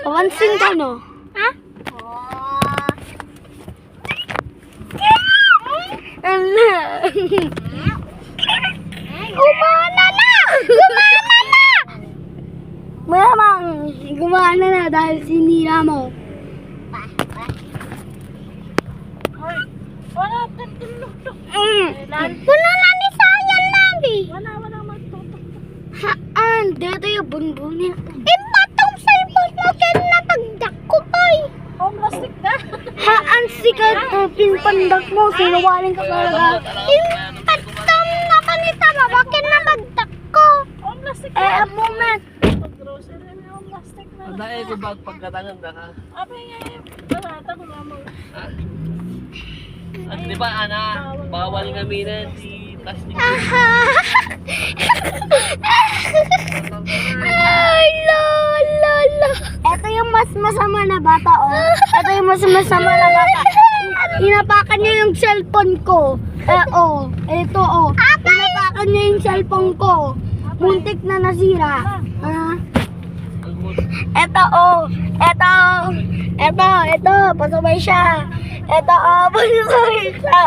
Papansin ka, no? Ha? Gumana na! Gumana na! Malamang, gumana na dahil sinira mo. Wala, tinulog. Puno na ni Sayan nabi. Wala magtutok. Haan, dito yung bunbunin. Impatong cellphone mo ken na pagdako ay. Oh, plastic na. Haan, sikat na pinpandak mo. Sinungaling ka talaga. Impatong na kanita mo bakit na pagdako. Oh, plastic Eh, na. a moment. Pag-grocery na yung plastic na. Dahil ko ba pagkatangan na ka? Abi nga yung balata ko nga mo. At di ba, Ana, bawal gamitin si plastic. Ay, la. Ito yung mas masama na bata, oh. Ito yung mas masama na bata. Hinapakan niya yung cellphone ko. Oh. Ito, oh. Hinapakan niya yung cellphone ko. Muntik na nasira. Ito, oh. Ito. Pasaway siya. Ito, oh. Pasaway siya.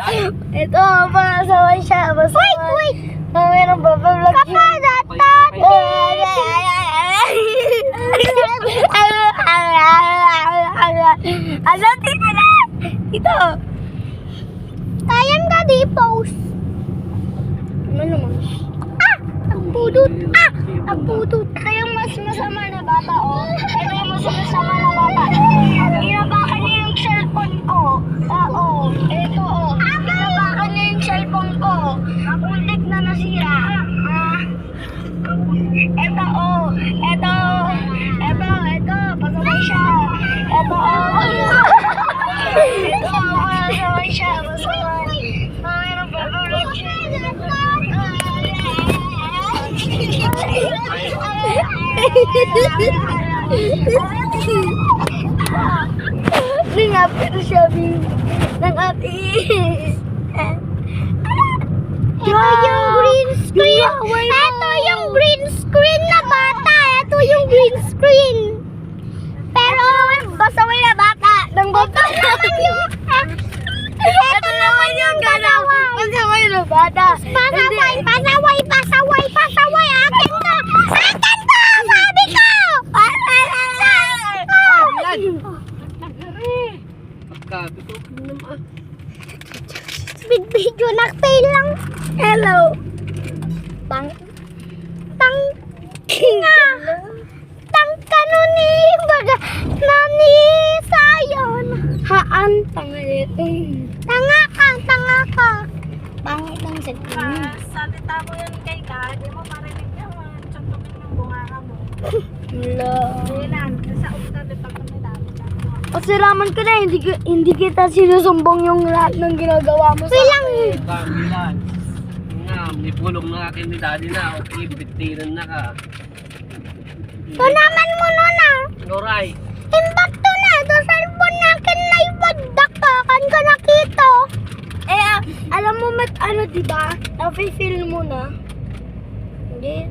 Ito, pasaway siya. Wait. Meron ba vlog Kapadatat. Ano, dito na! Ito! Kayan ka di post. Ano naman? Nagpudot. Nagpudot. Ito yung mas masama na bata, oh. Ito yung mas masama na bata. Hinabakan niya yung cellphone ko. Oo. Ito, oh. Hinabakan niya yung cellphone ko. Muntik na nasira. Ito, oh. Ito. Pasaway siya. Ito, oh. Ito, pasaway siya. Pasaway. Meron ba vlog siya? Nangapit siya ng ate. Yung green screen. Ito yung green screen na bata. Ito yung green screen. Pero Pasaway na bata. Nang bata. ito naman yung dalawa. Pasaway na bata. Pasaway. Akin to. Sabi ko. Pagkabito ko naman. Video nag-fail lang. Hello. Tang kanuni baga nani sayon. Haan, pangalit. Tanga ka. Pangit ang cellphone. Salita mo yan kay ka, di mo marinig yan. Tsuntukin yung bunganga mo. Hello. Kailan, sa usta di pag kami dami na. Pasalaman ka na, hindi kita sinusumbong yung lahat ng ginagawa mo sa akin. Kamilan. Nga, may pulong na akin ni daddy na. Okay, bitiran na ka. Tunaman mo na. Noray. Imbak to na. Ito cellphone nakin na ibadak ka. Kan ka nakita. Alam mo, diba? Na-feel mo na. Hindi.